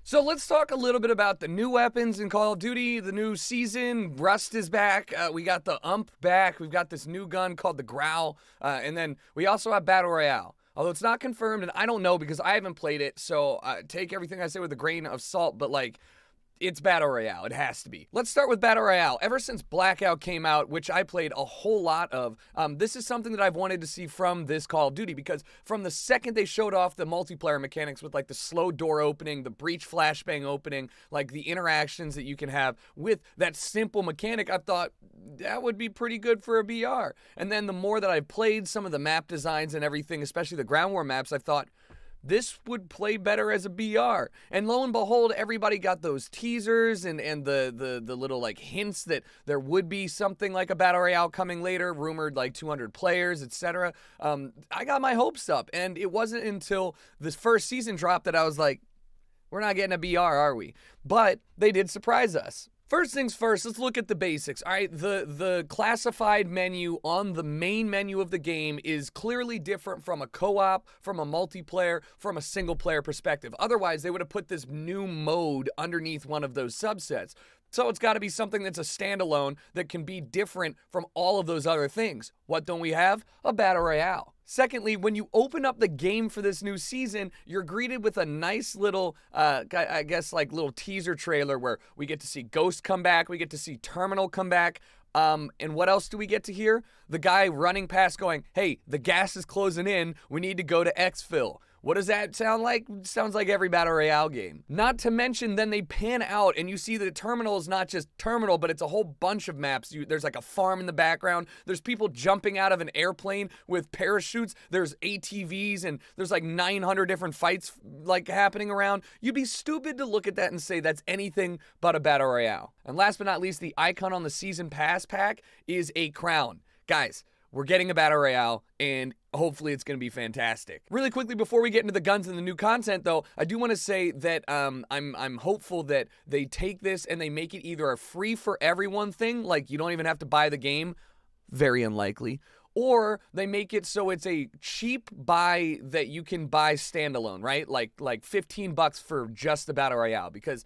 So let's talk a little bit about the new weapons in Call of Duty, the new season. Rust is back. We got the UMP back. We've got this new gun called the Growl. And then we also have Battle Royale. Although it's not confirmed, and I don't know because I haven't played it, so take everything I say with a grain of salt, but like, it's Battle Royale. It has to be. Let's start with Battle Royale. Ever since Blackout came out, which I played a whole lot of, this is something that I've wanted to see from this Call of Duty, because from the second they showed off the multiplayer mechanics with like the slow door opening, the breach flashbang opening, like the interactions that you can have with that simple mechanic, I thought that would be pretty good for a BR. And then the more that I've played some of the map designs and everything, especially the ground war maps, I thought this would play better as a BR. And lo and behold, everybody got those teasers and the little like hints that there would be something like a Battle Royale coming later, rumored like 200 players, etc. I got my hopes up, and it wasn't until this first season dropped that I was like, we're not getting a BR, are we? But they did surprise us. First things first, let's look at the basics. All right, the classified menu on the main menu of the game is clearly different from a co-op, from a multiplayer, from a single-player perspective. Otherwise, they would have put this new mode underneath one of those subsets. So it's got to be something that's a standalone that can be different from all of those other things. What don't we have? A Battle Royale. Secondly, when you open up the game for this new season, you're greeted with a nice little, I guess, like little teaser trailer where we get to see Ghost come back, we get to see Terminal come back, and what else do we get to hear? The guy running past going, hey, the gas is closing in, we need to go to exfil. What does that sound like? It sounds like every Battle Royale game. Not to mention, then they pan out and you see that Terminal is not just Terminal, but it's a whole bunch of maps. There's like a farm in the background. There's people jumping out of an airplane with parachutes. There's ATVs and there's like 900 different fights like happening around. You'd be stupid to look at that and say that's anything but a Battle Royale. And last but not least, the icon on the Season Pass pack is a crown. Guys, we're getting a Battle Royale, and hopefully it's going to be fantastic. Really quickly, before we get into the guns and the new content, though, I do want to say that I'm hopeful that they take this and they make it either a free for everyone thing, like you don't even have to buy the game, very unlikely, or they make it so it's a cheap buy that you can buy standalone, right? Like $15 for just the Battle Royale, because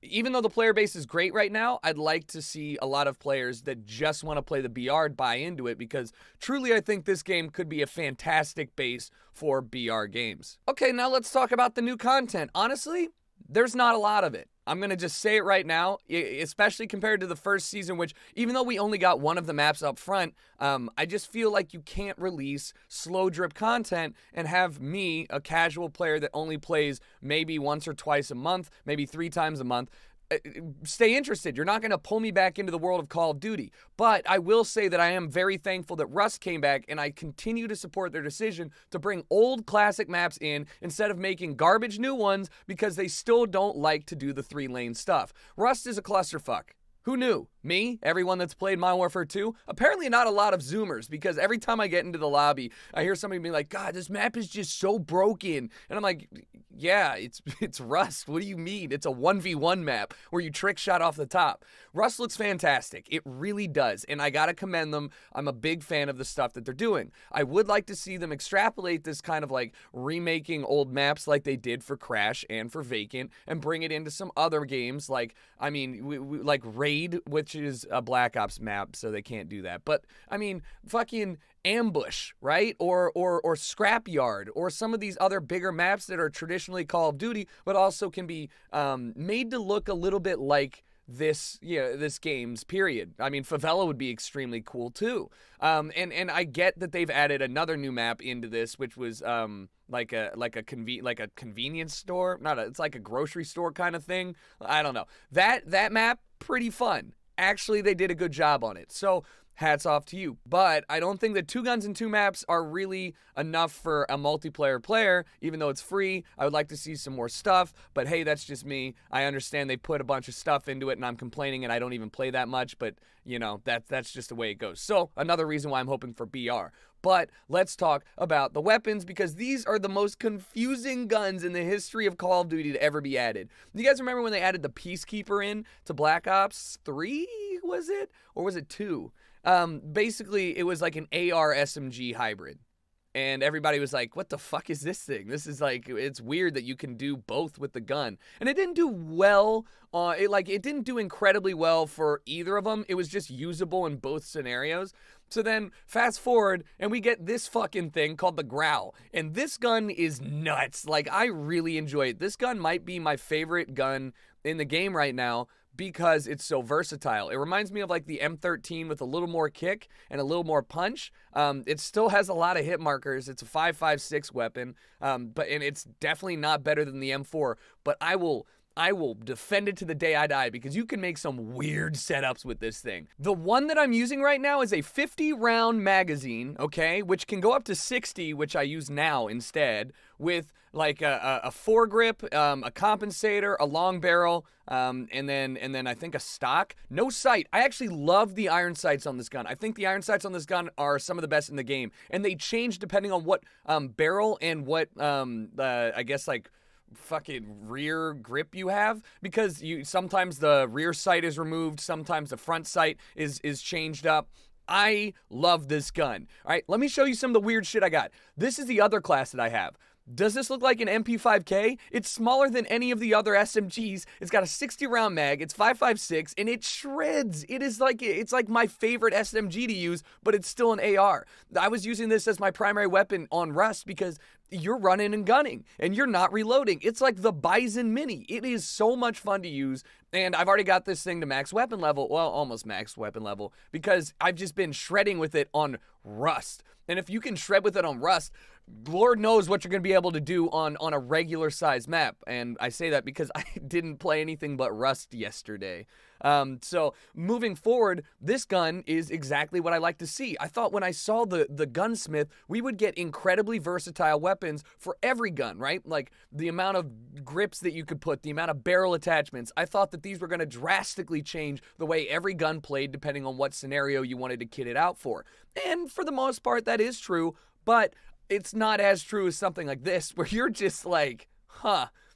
even though the player base is great right now, I'd like to see a lot of players that just want to play the BR buy into it, because truly I think this game could be a fantastic base for BR games. Okay, now let's talk about the new content. Honestly, there's not a lot of it. I'm going to just say it right now, especially compared to the first season, which even though we only got one of the maps up front, I just feel like you can't release slow drip content and have me, a casual player that only plays maybe once or twice a month, maybe 3 times a month, stay interested. You're not going to pull me back into the world of Call of Duty. But I will say that I am very thankful that Rust came back, and I continue to support their decision to bring old classic maps in instead of making garbage new ones, because they still don't like to do the 3-lane stuff. Rust is a clusterfuck. Who knew? Me? Everyone that's played Modern Warfare 2? Apparently not a lot of Zoomers, because every time I get into the lobby, I hear somebody being like, God, this map is just so broken. And I'm like, yeah, it's Rust. What do you mean? It's a 1v1 map where you trick shot off the top. Rust looks fantastic. It really does. And I gotta commend them. I'm a big fan of the stuff that they're doing. I would like to see them extrapolate this kind of like remaking old maps like they did for Crash and for Vacant, and bring it into some other games like, I mean, like Raid, which is a Black Ops map, so they can't do that. But I mean, fucking Ambush, right? Or Scrapyard, or some of these other bigger maps that are traditionally Call of Duty, but also can be made to look a little bit like this game's period. I mean, Favela would be extremely cool too. And I get that they've added another new map into this, which was like a convenience store. It's like a grocery store kind of thing. I don't know. That map, pretty fun. Actually, they did a good job on it. So hats off to you. But I don't think that 2 guns and 2 maps are really enough for a multiplayer player, even though it's free. I would like to see some more stuff, but hey, that's just me. I understand they put a bunch of stuff into it and I'm complaining and I don't even play that much, but you know, that's just the way it goes. So another reason why I'm hoping for BR. But let's talk about the weapons, because these are the most confusing guns in the history of Call of Duty to ever be added. You guys remember when they added the Peacekeeper in to Black Ops 3, was it? Or was it 2? Basically, it was like an AR SMG hybrid. and everybody was like, what the fuck is this thing? This is like, it's weird that you can do both with the gun. And it didn't do well, it didn't do incredibly well for either of them. It was just usable in both scenarios. So then fast forward and we get this fucking thing called the Growl. And this gun is nuts. Like, I really enjoy it. This gun might be my favorite gun in the game right now because it's so versatile. It reminds me of like the M13 with a little more kick and a little more punch. It still has a lot of hit markers. It's a 5.56 weapon, and it's definitely not better than the M4, but I will defend it to the day I die because you can make some weird setups with this thing. The one that I'm using right now is a 50-round magazine, okay, which can go up to 60, which I use now instead, with like a foregrip, a compensator, a long barrel, and then I think a stock. No sight. I actually love the iron sights on this gun. I think the iron sights on this gun are some of the best in the game, and they change depending on what barrel and what I guess like fucking rear grip you have, because sometimes the rear sight is removed, sometimes the front sight is changed up. I love this gun. All right, let me show you some of the weird shit I got. This is the other class that I have. Does this look like an MP5K? It's smaller than any of the other SMGs. It's got a 60-round mag. It's 5.56, and it shreds. It's like my favorite SMG to use, but it's still an AR. I was using this as my primary weapon on Rust because you're running and gunning, and you're not reloading. It's like the Bison Mini. It is so much fun to use, and I've already got this thing to max weapon level, well, almost max weapon level, because I've just been shredding with it on Rust. And if you can shred with it on Rust, Lord knows what you're going to be able to do on a regular size map. And I say that because I didn't play anything but Rust yesterday. So moving forward, this gun is exactly what I like to see. I thought when I saw the gunsmith, we would get incredibly versatile weapons for every gun, right? Like the amount of grips that you could put, the amount of barrel attachments. I thought that these were going to drastically change the way every gun played depending on what scenario you wanted to kit it out for. And for the most part, that is true, but it's not as true as something like this, where you're just like,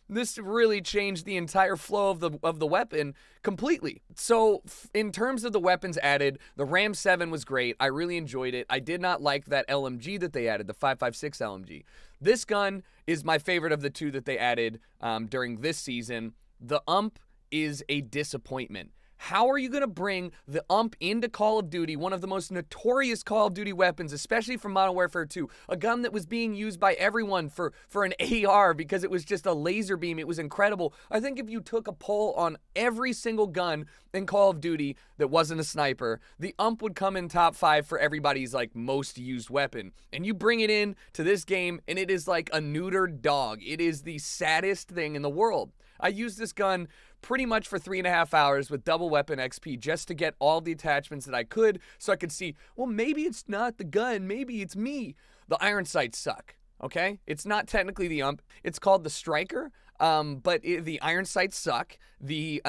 this really changed the entire flow of the weapon completely. So in terms of the weapons added, the Ram 7 was great. I really enjoyed it. I did not like that LMG that they added, the 5.56 LMG. This gun is my favorite of the two that they added during this season. The UMP is a disappointment. How are you going to bring the UMP into Call of Duty, one of the most notorious Call of Duty weapons, especially from Modern Warfare 2, a gun that was being used by everyone for an AR because it was just a laser beam. It was incredible. I think if you took a poll on every single gun in Call of Duty that wasn't a sniper, the UMP would come in top 5 for everybody's like most used weapon. And you bring it in to this game and it is like a neutered dog. It is the saddest thing in the world. I used this gun pretty much for 3.5 hours with double weapon XP just to get all the attachments that I could so I could see, well, maybe it's not the gun, maybe it's me. The iron sights suck, okay? It's not technically the UMP. It's called the Striker, but the iron sights suck. The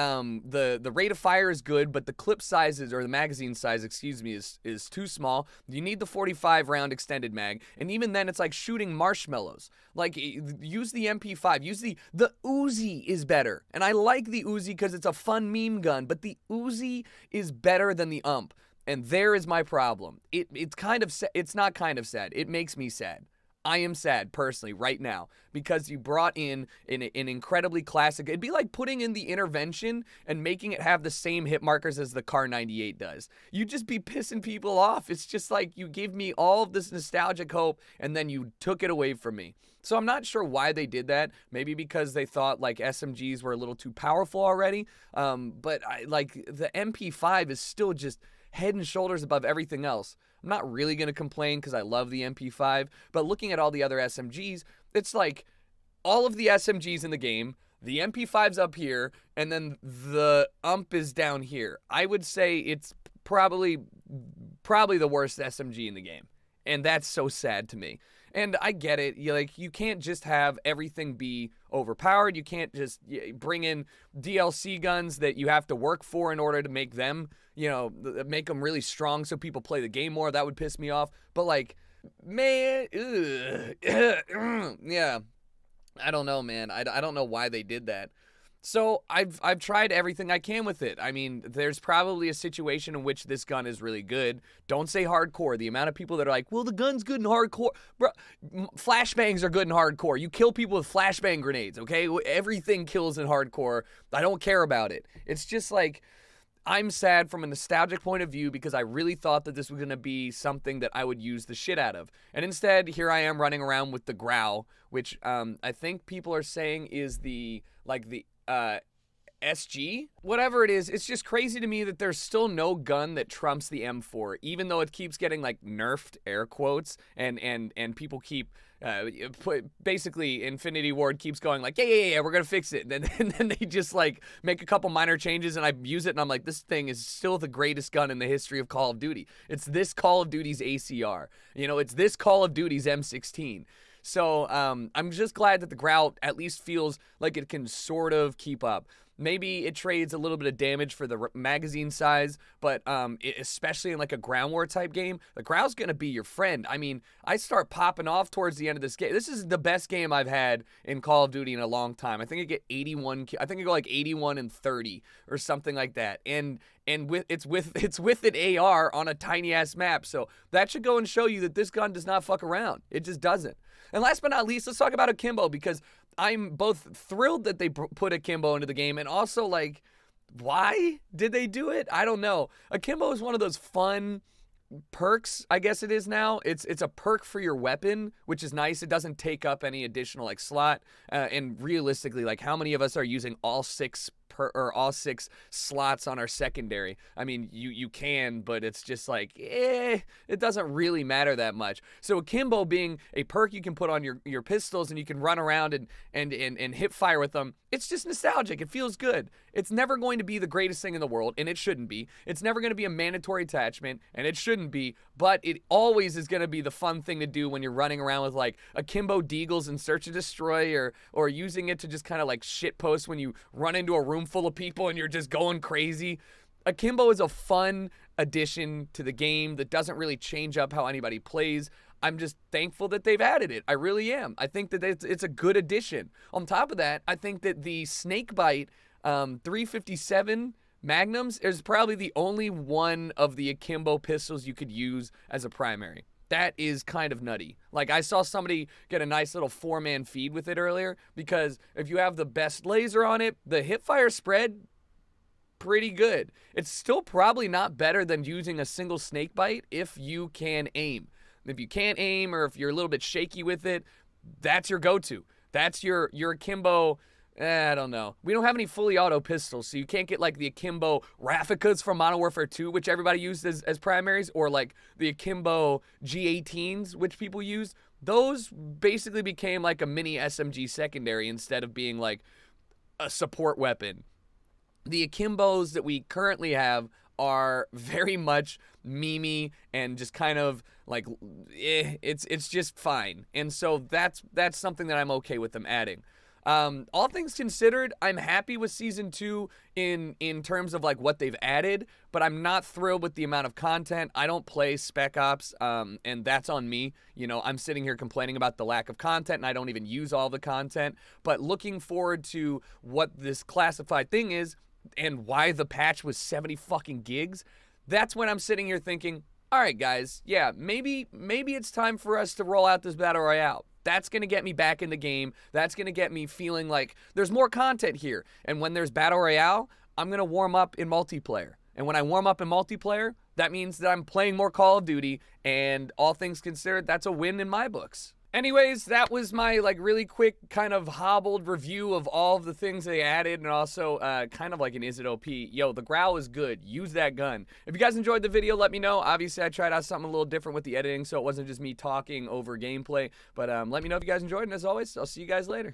rate of fire is good, but the clip sizes, or the magazine size, excuse me, is too small. You need the 45 round extended mag, and even then it's like shooting marshmallows. Like, use the MP5, use the Uzi is better. And I like the Uzi because it's a fun meme gun, but the Uzi is better than the UMP. And there is my problem. It's not kind of sad. It makes me sad. I am sad, personally, right now, because you brought in an incredibly classic. It'd be like putting in the intervention and making it have the same hit markers as the Car 98 does. You'd just be pissing people off. It's just like you give me all of this nostalgic hope, and then you took it away from me. So I'm not sure why they did that. Maybe because they thought like SMGs were a little too powerful already. But the MP5 is still just head and shoulders above everything else. I'm not really going to complain because I love the MP5, but looking at all the other SMGs, it's like all of the SMGs in the game, the MP5's up here, and then the UMP is down here. I would say it's probably the worst SMG in the game, and that's so sad to me. And I get it. You can't just have everything be overpowered. You can't just bring in DLC guns that you have to work for in order to make them, make them really strong so people play the game more. That would piss me off. But man, yeah, I don't know, man. I don't know why they did that. So I've tried everything I can with it. I mean, there's probably a situation in which this gun is really good. Don't say hardcore. The amount of people that are like, well, the gun's good in hardcore. Bro, flashbangs are good in hardcore. You kill people with flashbang grenades, okay? Everything kills in hardcore. I don't care about it. It's just like, I'm sad from a nostalgic point of view because I really thought that this was going to be something that I would use the shit out of. And instead, here I am running around with the Growl, which I think people are saying is the SG, whatever it is. It's just crazy to me that there's still no gun that trumps the M4, even though it keeps getting like nerfed, air quotes, and people keep basically Infinity Ward keeps going like, yeah, we're gonna fix it, and then they just like make a couple minor changes, and I use it, and I'm like, this thing is still the greatest gun in the history of Call of Duty. It's this Call of Duty's ACR, it's this Call of Duty's M16. So I'm just glad that the Growl at least feels like it can sort of keep up. Maybe it trades a little bit of damage for the magazine size, but especially in like a ground war type game, the Growl's going to be your friend. I mean, I start popping off towards the end of this game. This is the best game I've had in Call of Duty in a long time. I think I get 81. I think I go like 81 and 30 or something like that. And it's with an AR on a tiny ass map. So that should go and show you that this gun does not fuck around. It just doesn't. And last but not least, let's talk about Akimbo, because I'm both thrilled that they put Akimbo into the game and also like, why did they do it? I don't know. Akimbo is one of those fun perks, I guess it is now. It's a perk for your weapon, which is nice. It doesn't take up any additional like slot. And realistically, like how many of us are using all six slots on our secondary? I mean, you can, but it's just like, it doesn't really matter that much. So Akimbo being a perk you can put on your pistols and you can run around and hip fire with them, it's just nostalgic. It feels good. It's never going to be the greatest thing in the world, and it shouldn't be. It's never going to be a mandatory attachment, and it shouldn't be, but it always is going to be the fun thing to do when you're running around with like Akimbo Deagles and Search and Destroy, or using it to just kind of like shit post when you run into a room full of people and you're just going crazy. Akimbo is a fun addition to the game that doesn't really change up how anybody plays. I'm just thankful that they've added it. I really am. I think that it's a good addition. On top of that, I think that the Snakebite 357 Magnums is probably the only one of the Akimbo pistols you could use as a primary. That is kind of nutty. Like, I saw somebody get a nice little 4-man feed with it earlier, because if you have the best laser on it, the hipfire spread, pretty good. It's still probably not better than using a single snakebite if you can aim. If you can't aim, or if you're a little bit shaky with it, that's your go-to. That's your Akimbo. I don't know. We don't have any fully auto pistols, so you can't get like the Akimbo Rafikas from Modern Warfare 2, which everybody used as primaries, or like the Akimbo G18s, which people use. Those basically became like a mini SMG secondary instead of being like a support weapon. The Akimbos that we currently have are very much memey and just kind of like, it's just fine. And so that's something that I'm okay with them adding. All things considered, I'm happy with Season 2 in terms of like what they've added, but I'm not thrilled with the amount of content. I don't play Spec Ops, and that's on me. I'm sitting here complaining about the lack of content, and I don't even use all the content, but looking forward to what this classified thing is and why the patch was 70 fucking gigs. That's when I'm sitting here thinking, all right, guys, yeah, maybe it's time for us to roll out this Battle Royale. That's going to get me back in the game. That's going to get me feeling like there's more content here. And when there's Battle Royale, I'm going to warm up in multiplayer. And when I warm up in multiplayer, that means that I'm playing more Call of Duty. And all things considered, that's a win in my books. Anyways, that was my like really quick kind of hobbled review of all of the things they added, and also kind of like an is it OP. Yo, the Growl is good. Use that gun. If you guys enjoyed the video, let me know. Obviously, I tried out something a little different with the editing, so it wasn't just me talking over gameplay. But let me know if you guys enjoyed, and as always, I'll see you guys later.